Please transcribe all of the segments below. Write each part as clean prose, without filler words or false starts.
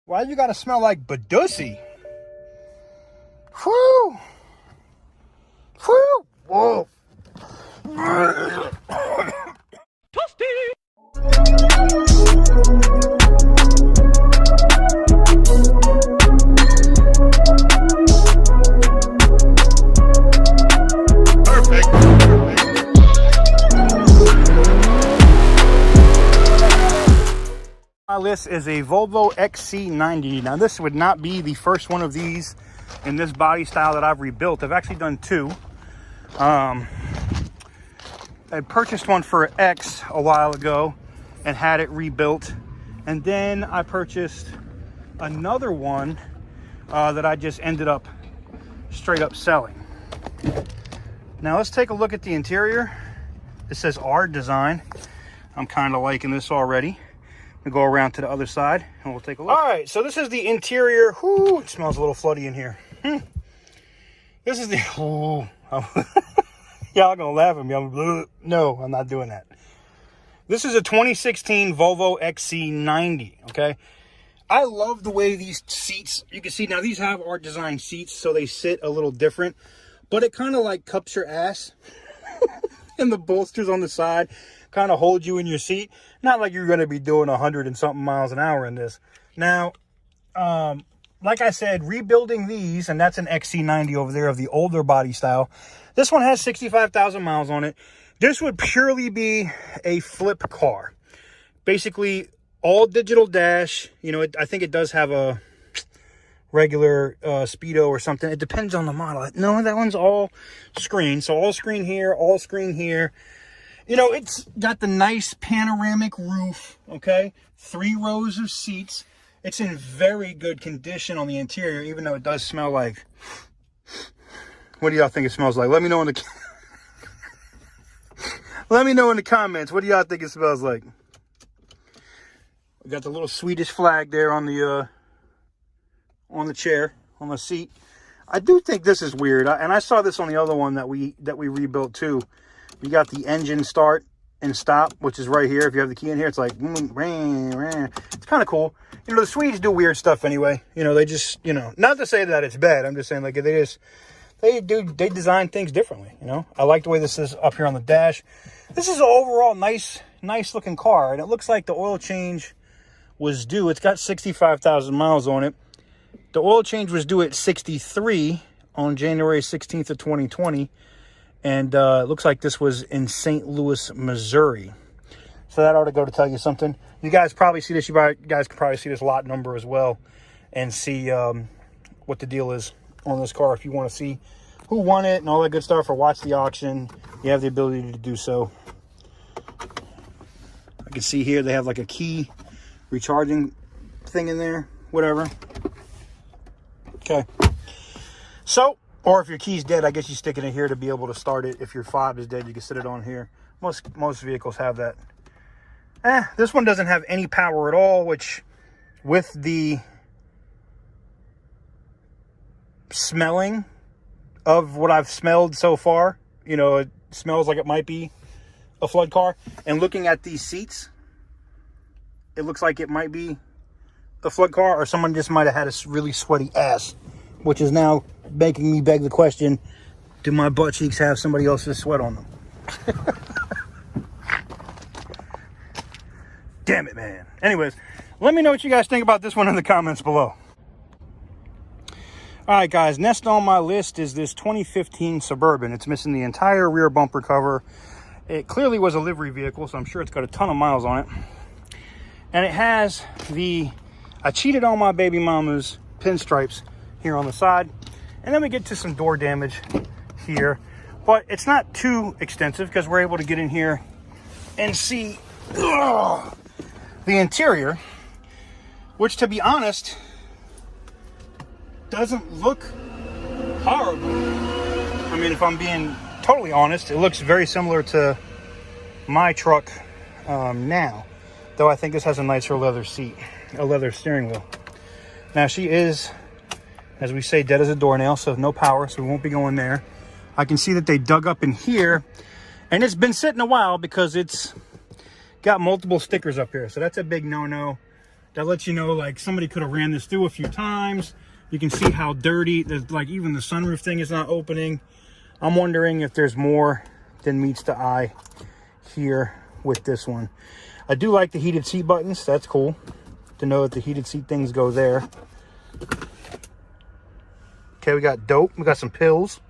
Why you gotta smell like Badussy? Whew! Whew! Whoa! My list is a Volvo XC90. Now this would not be the first one of these in this body style that I've rebuilt. I've actually done two. I purchased one for X a while ago and had it rebuilt, and then I purchased another one that I just ended up straight up selling. Now let's take a look at the interior. It says R Design. I'm kind of liking this already. We'll go around to the other side and we'll take a look. All right, so this is the interior. Whoo, it smells a little floody in here. This is the, y'all gonna laugh at me. No, I'm not doing that. This is a 2016 Volvo XC90, okay? I love the way these seats, you can see now these have Art Design seats, so they sit a little different, but it kind of like cups your ass. And the bolsters on the side kind of hold you in your seat. Not like you're going to be doing 100 and something miles an hour in this. Now, like I said, rebuilding these, and that's an XC90 over there of the older body style. This one has 65,000 miles on it. This would purely be a flip car. Basically, all digital dash. You know, I think it does have a regular speedo or something. It depends on the model. No, that one's all screen. So all screen here, all screen here. You know, it's got the nice panoramic roof, okay? 3 rows of seats. It's in very good condition on the interior, even though it does smell like... What do y'all think it smells like? Let me know in the... Let me know in the comments. What do y'all think it smells like? We got the little Swedish flag there on the chair, on the seat. I do think this is weird, and I saw this on the other one that we rebuilt too. You got the engine start and stop, which is right here. If you have the key in here, it's like, it's kind of cool. You know, the Swedes do weird stuff anyway. You know, they just, you know, not to say that it's bad. I'm just saying, like, they design things differently, you know. I like the way this is up here on the dash. This is an overall nice looking car, and it looks like the oil change was due. It's got 65,000 miles on it. The oil change was due at 63 on January 16th of 2020. And it looks like this was in St. Louis, Missouri. So that ought to go to tell you something. You guys probably see this. You guys can probably see this lot number as well and see what the deal is on this car. If you want to see who won it and all that good stuff, or watch the auction, you have the ability to do so. I can see here they have like a key recharging thing in there, whatever. Okay. So, or if your key's dead, I guess you stick it in here to be able to start it. If your fob is dead, you can sit it on here. Most vehicles have that. This one doesn't have any power at all, which with the smelling of what I've smelled so far, you know, it smells like it might be a flood car. And looking at these seats, it looks like it might be a flood car, or someone just might have had a really sweaty ass, which is now making me beg the question, do my butt cheeks have somebody else's sweat on them? Damn it, man. Anyways, let me know what you guys think about this one in the comments below. All right, guys, next on my list is this 2015 Suburban. It's missing the entire rear bumper cover. It clearly was a livery vehicle, so I'm sure it's got a ton of miles on it. And it has I cheated on my baby mama's pinstripes here on the side. And then we get to some door damage here. But it's not too extensive because we're able to get in here and see the interior, which, to be honest, doesn't look horrible. I mean, if I'm being totally honest, it looks very similar to my truck now, though I think this has a nicer leather seat, a leather steering wheel. Now, she is, as we say, dead as a doornail, so no power, so we won't be going there. I can see that they dug up in here, and it's been sitting a while because it's got multiple stickers up here, so that's a big no-no. that lets you know, like, somebody could have ran this through a few times. You can see how dirty, like, even the sunroof thing is not opening. I'm wondering if there's more than meets the eye here with this one. I do like the heated seat buttons. That's cool to know that the heated seat things go there. Okay, we got dope. We got some pills.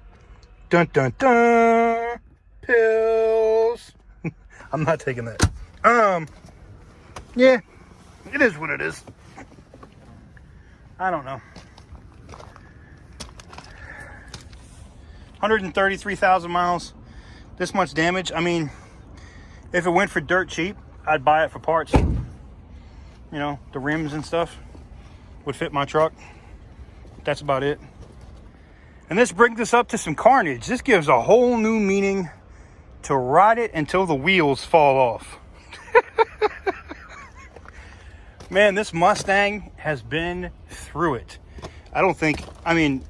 Dun, dun, dun. Pills. I'm not taking that. Yeah, it is what it is. I don't know. 133,000 miles. This much damage. I mean, if it went for dirt cheap, I'd buy it for parts. You know, the rims and stuff would fit my truck. That's about it. And this brings us up to some carnage. This gives a whole new meaning to ride it until the wheels fall off. Man, this Mustang has been through it. I don't think, I mean,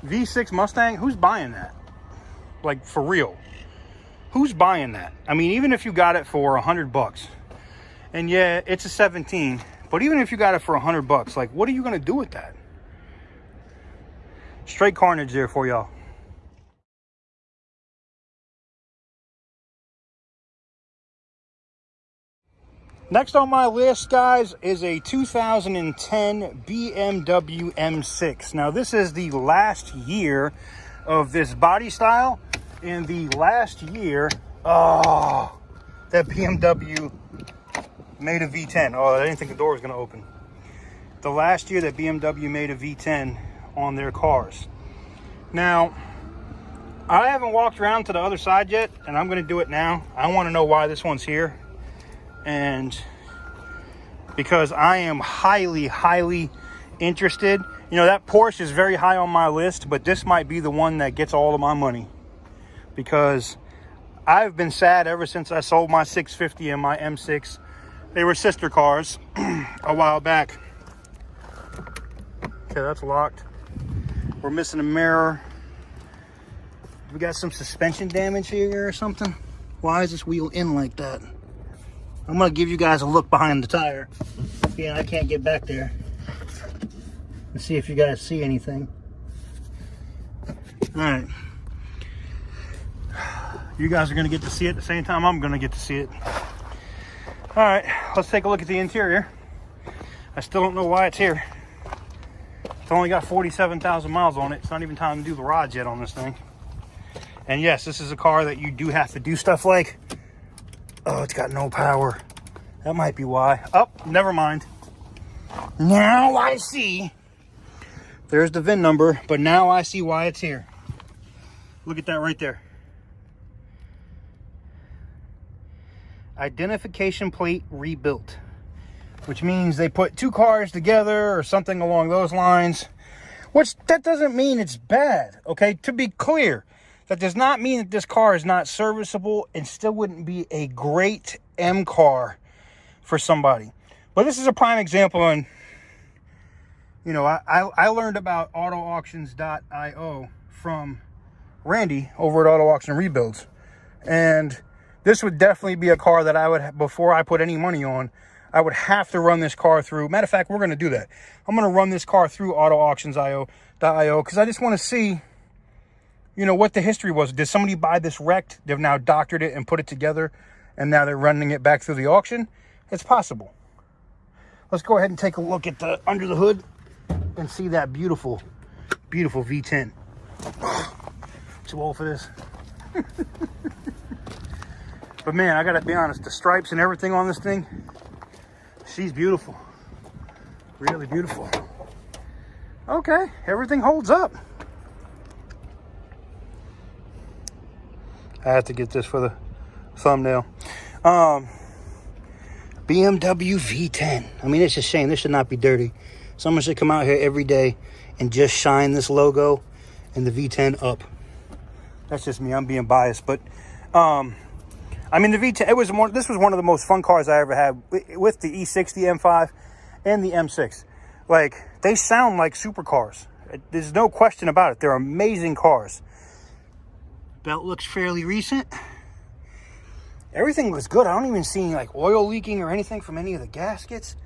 V6 Mustang, who's buying that? Like, for real. Who's buying that? I mean, even if you got it for $100, and yeah, it's a 17, but even if you got it for $100, like, what are you going to do with that? Straight carnage there for y'all. Next on my list, guys, is a 2010 BMW M6. Now, this is the last year of this body style. In the last year, oh, that BMW made a V10. Oh, I didn't think the door was going to open. The last year that BMW made a V10 on their cars. Now, I haven't walked around to the other side yet, and I'm going to do it now. I want to know why this one's here. And because I am highly interested. You know, that Porsche is very high on my list, but this might be the one that gets all of my money, because I've been sad ever since I sold my 650 and my M6. They were sister cars a while back. Okay, that's locked. We're missing a mirror. We got some suspension damage here or something. Why is this wheel in like that? I'm gonna give you guys a look behind the tire. Yeah, I can't get back there. Let's see if you guys see anything. All right. You guys are gonna get to see it at the same time I'm gonna get to see it. All right, let's take a look at the interior. I still don't know why it's here. It's only got 47,000 miles on it. It's not even time to do the rods yet on this thing. And yes, this is a car that you do have to do stuff like. Oh, it's got no power. That might be why. Oh, never mind. Now I see. There's the VIN number, but now I see why it's here. Look at that right there. Identification plate rebuilt, which means they put two cars together or something along those lines, which that doesn't mean it's bad. Okay, to be clear, that does not mean that this car is not serviceable and still wouldn't be a great M car for somebody. But this is a prime example. And you know, I learned about autoauctions.io from Randy over at Auto Auction Rebuilds, and this would definitely be a car that I would, before I put any money on, I would have to run this car through. Matter of fact, we're going to do that. I'm going to run this car through autoauctions.io because I just want to see, you know, what the history was. Did somebody buy this wrecked? They've now doctored it and put it together, and now they're running it back through the auction. It's possible. Let's go ahead and take a look at the under the hood and see that beautiful, beautiful V10. Too old for this. But man, I gotta be honest, the stripes and everything on this thing, she's beautiful. Really beautiful. Okay, everything holds up. I have to get this for the thumbnail. BMW V10. I mean, it's a shame. This should not be dirty. Someone should come out here every day and just shine this logo and the V10 up. That's just me. I'm being biased, but I mean, the V10. This was one of the most fun cars I ever had with the E60 M5 and the M6. Like, they sound like supercars. There's no question about it. They're amazing cars. Belt looks fairly recent. Everything looks good. I don't even see any like oil leaking or anything from any of the gaskets.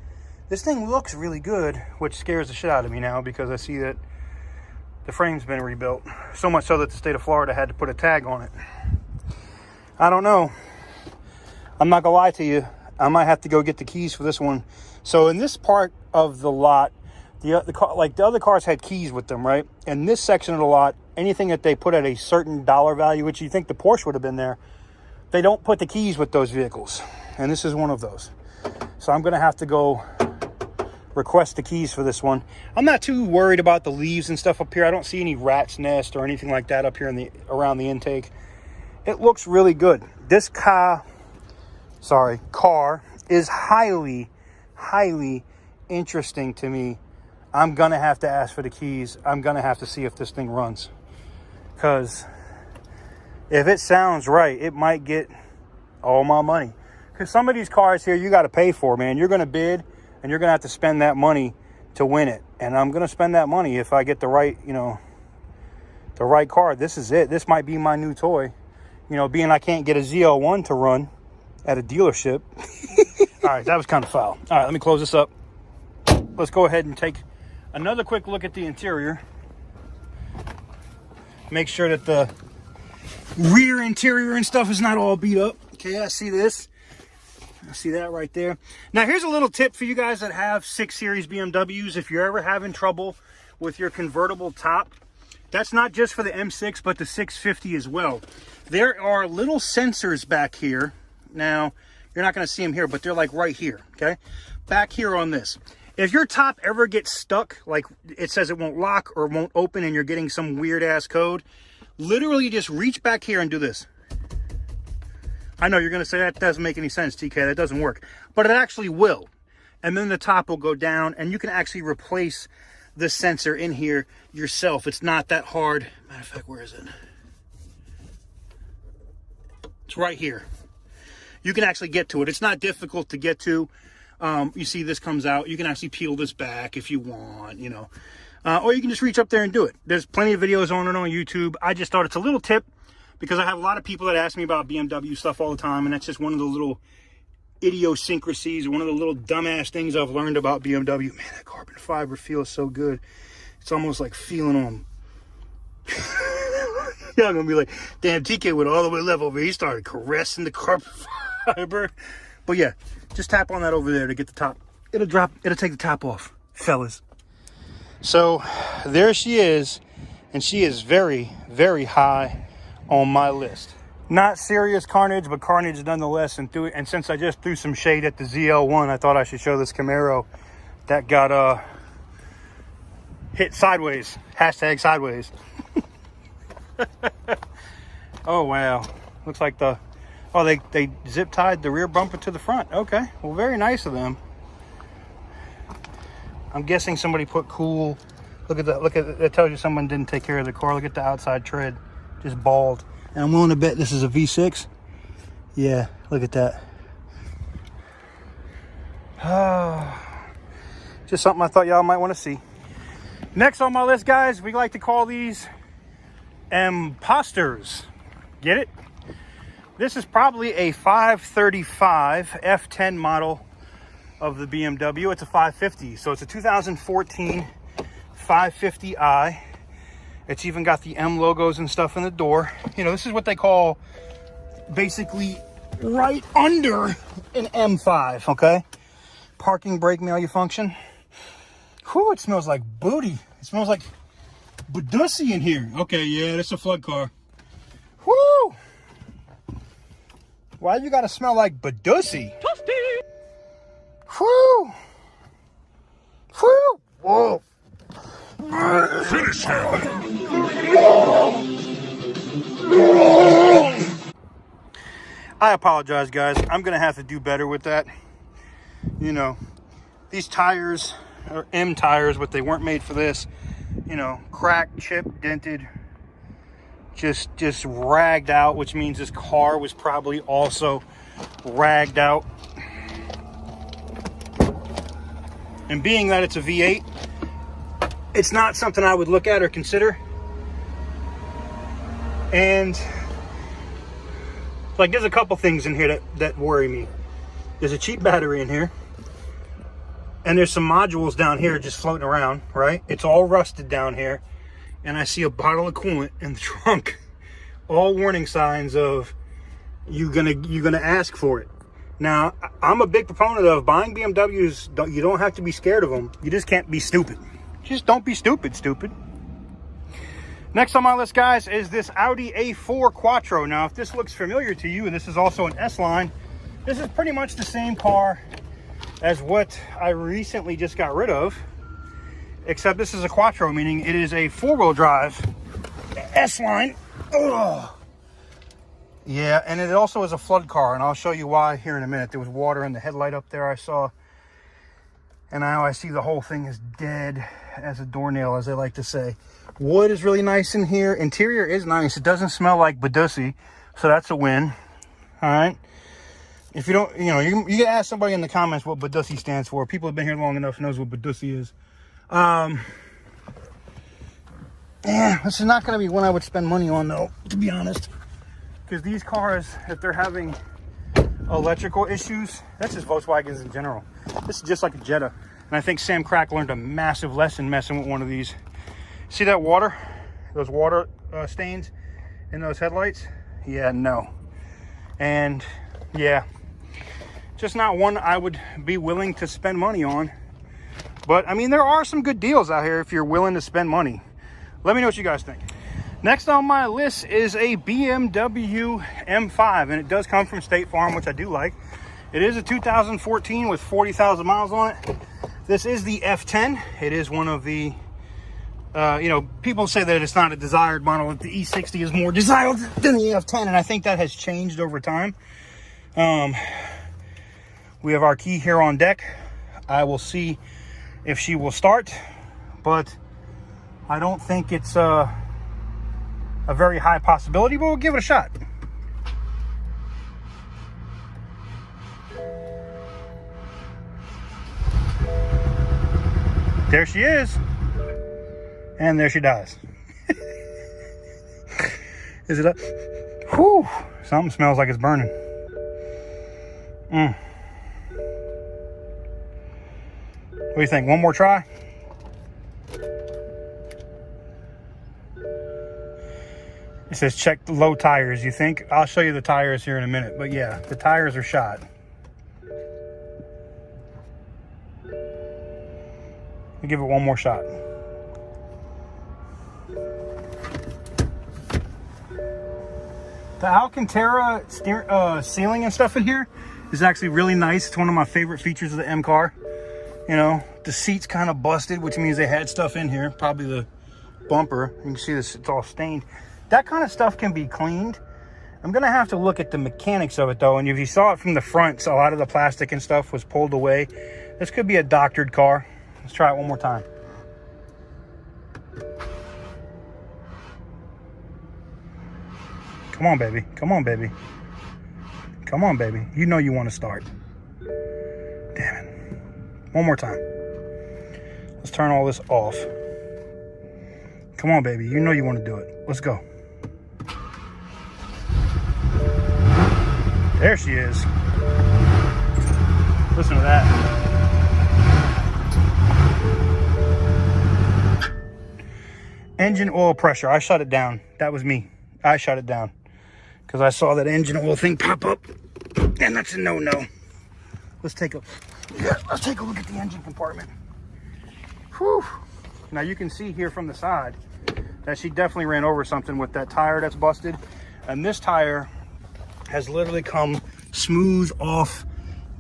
This thing looks really good, which scares the shit out of me now because I see that the frame's been rebuilt. So much so that the state of Florida had to put a tag on it. I don't know. I'm not gonna lie to you. I might have to go get the keys for this one. So in this part of the lot, the other cars had keys with them, right? In this section of the lot, anything that they put at a certain dollar value, which you think the Porsche would have been there, they don't put the keys with those vehicles. And this is one of those. So I'm gonna have to go request the keys for this one. I'm not too worried about the leaves and stuff up here. I don't see any rat's nest or anything like that up here in the around the intake. It looks really good. This car is highly interesting to me. I'm gonna have to ask for the keys. I'm gonna have to see if this thing runs, because if it sounds right, it might get all my money. Because some of these cars here you got to pay for, man. You're gonna bid and you're gonna have to spend that money to win it, and I'm gonna spend that money if I get the right, you know, the right car. This is it. This might be my new toy, you know, being I can't get a ZL1 to run at a dealership. All right, that was kind of foul. All right, let me close this up. Let's go ahead and take another quick look at the interior. Make sure that the rear interior and stuff is not all beat up. Okay, I see this. I see that right there. Now, here's a little tip for you guys that have 6 Series BMWs. If you're ever having trouble with your convertible top, that's not just for the M6, but the 650 as well. There are little sensors back here. Now, you're not going to see them here, but they're like right here, okay? Back here on this. If your top ever gets stuck, like it says it won't lock or won't open and you're getting some weird ass code, literally just reach back here and do this. I know you're going to say that doesn't make any sense, TK. That doesn't work. But it actually will. And then the top will go down and you can actually replace the sensor in here yourself. It's not that hard. Matter of fact, where is it? It's right here. You can actually get to it. It's not difficult to get to. You see this comes out. You can actually peel this back if you want, you know. Or you can just reach up there and do it. There's plenty of videos on it on YouTube. I just thought it's a little tip because I have a lot of people that ask me about BMW stuff all the time, and that's just one of the little idiosyncrasies, one of the little dumbass things I've learned about BMW. Man, that carbon fiber feels so good. It's almost like feeling on. Y'all gonna be like, damn, TK went all the way left over here. He started caressing the carbon fiber. But yeah, just tap on that over there to get the top. It'll take the top off, fellas. So there she is, and she is very, very high on my list. Not serious carnage, but carnage nonetheless. And since I just threw some shade at the ZL1, I thought I should show this Camaro that got hit sideways. Hashtag sideways. Oh wow, looks like they zip tied the rear bumper to the front. Okay, well, very nice of them. I'm guessing somebody put cool. Look at that. Look at that. Tells you someone didn't take care of the car. Look at the outside tread, just bald. And I'm willing to bet this is a V6. Yeah, look at that. Just something I thought y'all might want to see. Next on my list, guys, we like to call these imposters. Get it? This is probably a 535 F10 model of the BMW. It's a 550, so it's a 2014 550i. It's even got the M logos and stuff in the door. You know, this is what they call basically right under an M5, okay? Parking brake malfunction. Whew, it smells like booty. It smells like Badussy in here. Okay, yeah, that's a flood car. Whoo! Why you gotta smell like Badussy? Toasty! Whoo! Whoo! Whoa! Finish him! I apologize, guys. I'm gonna have to do better with that. You know, these tires are M tires, but they weren't made for this. You know, cracked, chipped, dented, just ragged out, which means this car was probably also ragged out. And being that it's a V8, it's not something I would look at or consider. And Like, there's a couple things in here that worry me. There's a cheap battery in here. And there's some modules down here just floating around, right? It's all rusted down here. And I see a bottle of coolant in the trunk. All warning signs of you're gonna ask for it. Now, I'm a big proponent of buying BMWs. You don't have to be scared of them. You just can't be stupid. Just don't be stupid. Next on my list, guys, is this Audi A4 Quattro. Now, if this looks familiar to you, and this is also an S-Line, this is pretty much the same car as what I recently just got rid of, except this is a Quattro, meaning it is a four-wheel drive S-Line. Ugh. Yeah, and it also is a flood car, and I'll show you why here in a minute. There was water in the headlight up there I saw, and now I see the whole thing is dead as a doornail, as they like to say. Wood is really nice in here. Interior is nice. It doesn't smell like Badussi, so that's a win. All right. If you don't, you know, you can ask somebody in the comments what Badussi stands for. People have been here long enough knows what Badussi is. Yeah, this is not going to be one I would spend money on, though, to be honest. Because these cars, if they're having electrical issues, that's just Volkswagens in general. This is just like a Jetta. And I think Sam Crack learned a massive lesson messing with one of these. See that water? Those water stains in those headlights? Yeah, no. And yeah, just not one I would be willing to spend money on. But I mean, there are some good deals out here if you're willing to spend money. Let me know what you guys think. Next on my list is a BMW M5, and it does come from State Farm, which I do like. It is a 2014 with 40,000 miles on it. This is the F10. It is one of the, you know, people say that it's not a desired model, that the E60 is more desired than the F10, and I think that has changed over time. We have our key here on deck. I will see if she will start, but I don't think it's a very high possibility, but we'll give it a shot. There she is. And there she dies. Is it up? Whew. Something smells like it's burning. What do you think? One more try? It says check the low tires. You think? I'll show you the tires here in a minute. But yeah, the tires are shot. We'll give it one more shot. The Alcantara ceiling and stuff in here is actually really nice. It's one of my favorite features of the M car. You know, the seat's kind of busted, which means they had stuff in here. Probably the bumper. You can see this, it's all stained. That kind of stuff can be cleaned. I'm gonna have to look at the mechanics of it though. And if you saw it from the front, so a lot of the plastic and stuff was pulled away. This could be a doctored car. Let's try it one more time. Come on, baby. Come on, baby. Come on, baby. You know you want to start. Damn it. One more time. Let's turn all this off. Come on, baby. You know you want to do it. Let's go. There she is. Listen to that. Engine oil pressure. I shut it down. That was me. I shut it down because I saw that engine oil thing pop up, and that's a no-no. Let's take a look at the engine compartment. Whew. Now you can see here from the side that she definitely ran over something with that tire that's busted, and this tire has literally come smooth off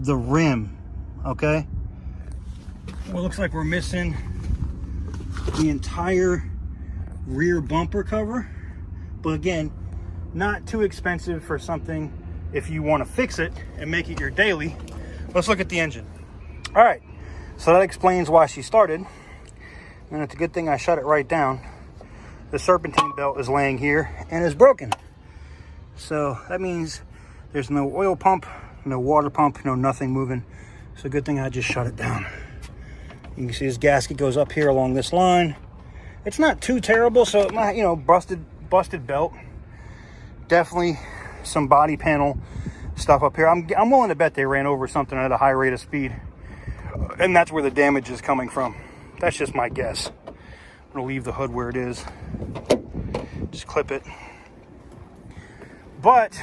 the rim. Okay. Well, it looks like we're missing the entire rear bumper cover, but again, not too expensive for something if you want to fix it and make it your daily. Let's look at the engine. All right, so that explains why she started, and it's a good thing I shut it right down. The serpentine belt is laying here and is broken, so that means there's no oil pump, no water pump, no nothing moving. So a good thing I just shut it down. You can see this gasket goes up here along this line. It's not too terrible, so it might, you know, busted belt. Definitely some body panel stuff up here. I'm willing to bet they ran over something at a high rate of speed, and that's where the damage is coming from. That's just my guess. I'm gonna leave the hood where it is. Just clip it. But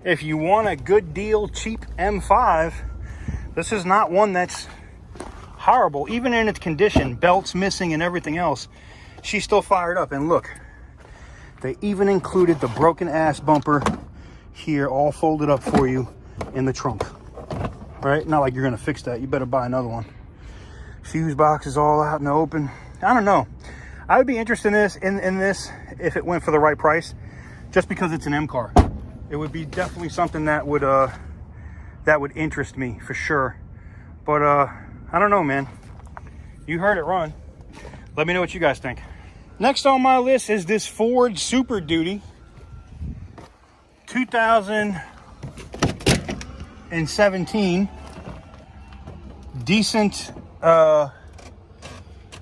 if you want a good deal, cheap M5, this is not one that's horrible. Even in its condition, belts missing and everything else, she's still fired up. And look, they even included the broken ass bumper here, all folded up for you in the trunk. Right? Not like you're gonna fix that. You better buy another one. Fuse box is all out in the open. I don't know. I would be interested in this if it went for the right price, just because it's an M car. It would be definitely something that would interest me for sure. But I don't know, man. You heard it run. Let me know what you guys think. Next on my list is this Ford Super Duty 2017. Decent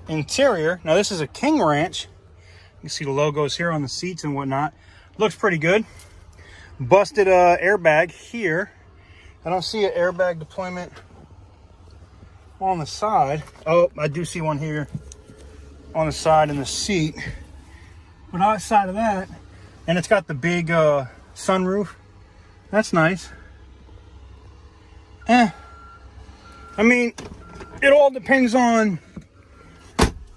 interior. Now this is a King Ranch. You can see the logos here on the seats and whatnot. Looks pretty good. Busted airbag here. I don't see an airbag deployment on the side. Oh, I do see one here on the side in the seat. But outside of that, and it's got the big sunroof. That's nice. I mean, it all depends on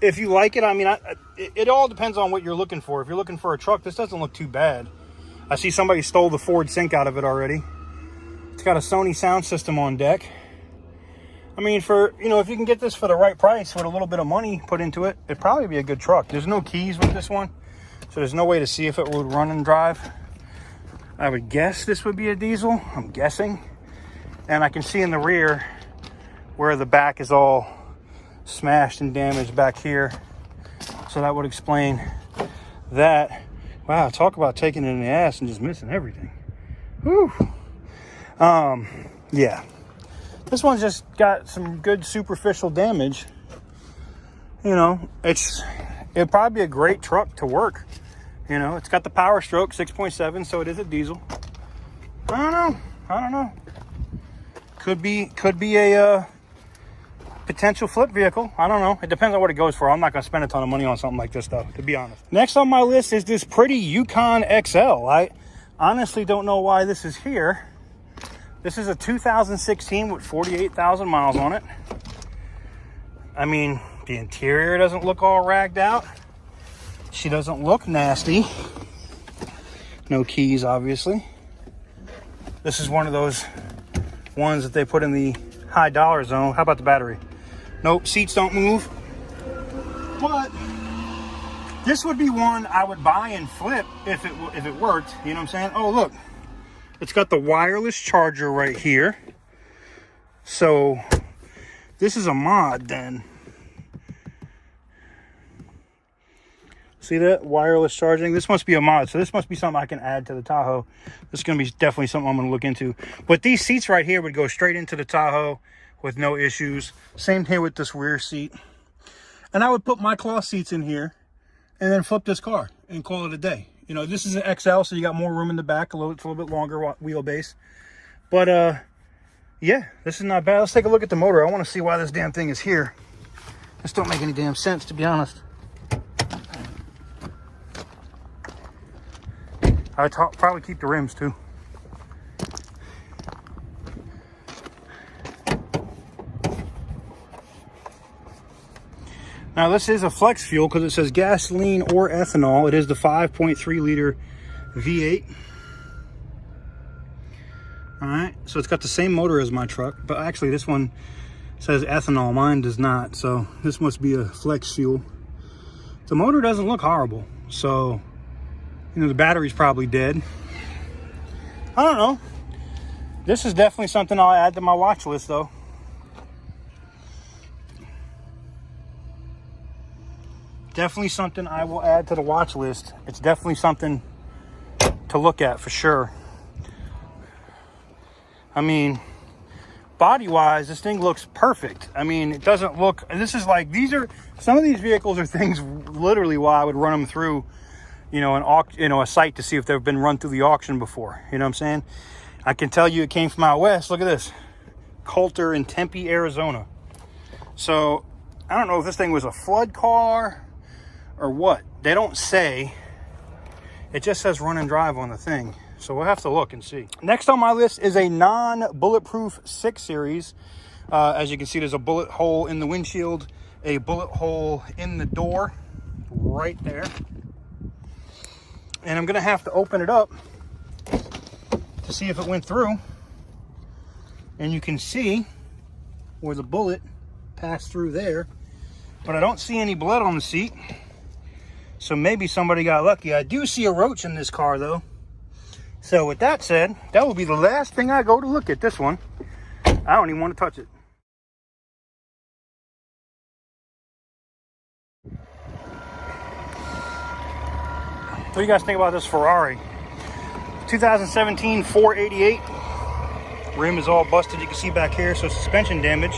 if you like it. I mean, it all depends on what you're looking for. If you're looking for a truck, this doesn't look too bad. I see somebody stole the Ford sync out of it already. It's got a Sony sound system on deck. I mean, for, you know, if you can get this for the right price with a little bit of money put into it, it'd probably be a good truck. There's no keys with this one, so there's no way to see if it would run and drive. I would guess this would be a diesel. I'm guessing. And I can see in the rear where the back is all smashed and damaged back here. So that would explain that. Wow, talk about taking it in the ass and just missing everything. Whew. Yeah. This one's just got some good superficial damage. You know, it'd probably be a great truck to work. You know, it's got the Power Stroke 6.7, so it is a diesel. I don't know. Could be a potential flip vehicle. I don't know. It depends on what it goes for. I'm not going to spend a ton of money on something like this, though, to be honest. Next on my list is this pretty Yukon XL. I honestly don't know why this is here. This is a 2016 with 48,000 miles on it. I mean, the interior doesn't look all ragged out. She doesn't look nasty. No keys, obviously. This is one of those ones that they put in the high dollar zone. How about the battery? Nope, seats don't move. But this would be one I would buy and flip if it worked. You know what I'm saying? Oh, look. It's got the wireless charger right here. So this is a mod then. See that? Wireless charging. This must be a mod. So this must be something I can add to the Tahoe. This is going to be definitely something I'm going to look into. But these seats right here would go straight into the Tahoe with no issues. Same here with this rear seat. And I would put my cloth seats in here and then flip this car and call it a day. You know, this is an XL, so you got more room in the back. It's a little bit longer wheelbase. But, yeah, this is not bad. Let's take a look at the motor. I want to see why this damn thing is here. This don't make any damn sense, to be honest. I'd probably keep the rims, too. Now, this is a flex fuel because it says gasoline or ethanol. It is the 5.3 liter V8. All right, so it's got the same motor as my truck, but actually this one says ethanol. Mine does not, so this must be a flex fuel. The motor doesn't look horrible, so, you know, the battery's probably dead. I don't know. This is definitely something I'll add to my watch list, though. Definitely something I will add to the watch list. It's definitely something to look at for sure. I mean, body-wise, this thing looks perfect. I mean, it doesn't look, this is like, some of these vehicles are things literally why I would run them through you know, a site to see if they've been run through the auction before. You know what I'm saying? I can tell you it came from out west. Look at this. Coulter in Tempe, Arizona. So I don't know if this thing was a flood car or what. They don't say. It just says run and drive on the thing. So we'll have to look and see. Next on my list is a non-bulletproof 6 Series. As you can see, there's a bullet hole in the windshield, a bullet hole in the door right there. And I'm gonna have to open it up to see if it went through. And you can see where the bullet passed through there, but I don't see any blood on the seat. So maybe somebody got lucky. I do see a roach in this car though. So with that said, that will be the last thing I go to look at this one. I don't even want to touch it. What do you guys think about this Ferrari? 2017 488. Rim is all busted, you can see back here, so suspension damage.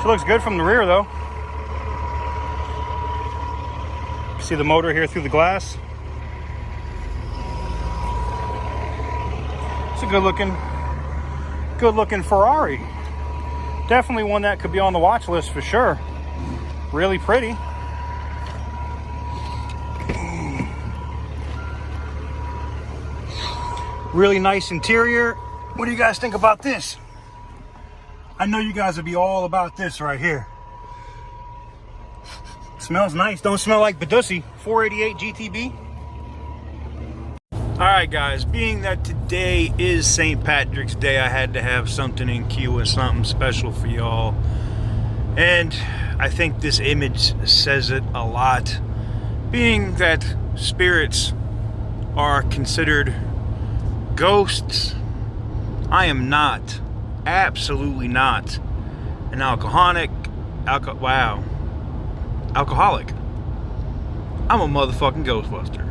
She looks good from the rear though. You can see the motor here through the glass. It's a good looking Ferrari. Definitely one that could be on the watch list for sure. Really pretty. Really nice interior. What do you guys think about this? I know you guys would be all about this right here. Smells nice. Don't smell like Badussi. 488 GTB. All right, guys. Being that today is St. Patrick's Day, I had to have something in queue and something special for y'all. And I think this image says it a lot. Being that spirits are considered ghosts, I am not, absolutely not, an alcoholic. I'm a motherfucking Ghostbuster.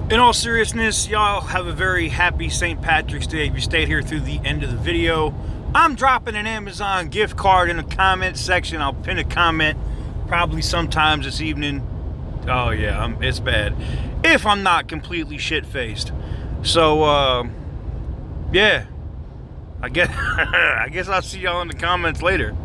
In all seriousness, y'all have a very happy St. Patrick's Day if you stayed here through the end of the video. I'm dropping an Amazon gift card in the comment section. I'll pin a comment probably sometimes this evening. Oh yeah, it's bad. If I'm not completely shit-faced. So, yeah. I guess I'll see y'all in the comments later.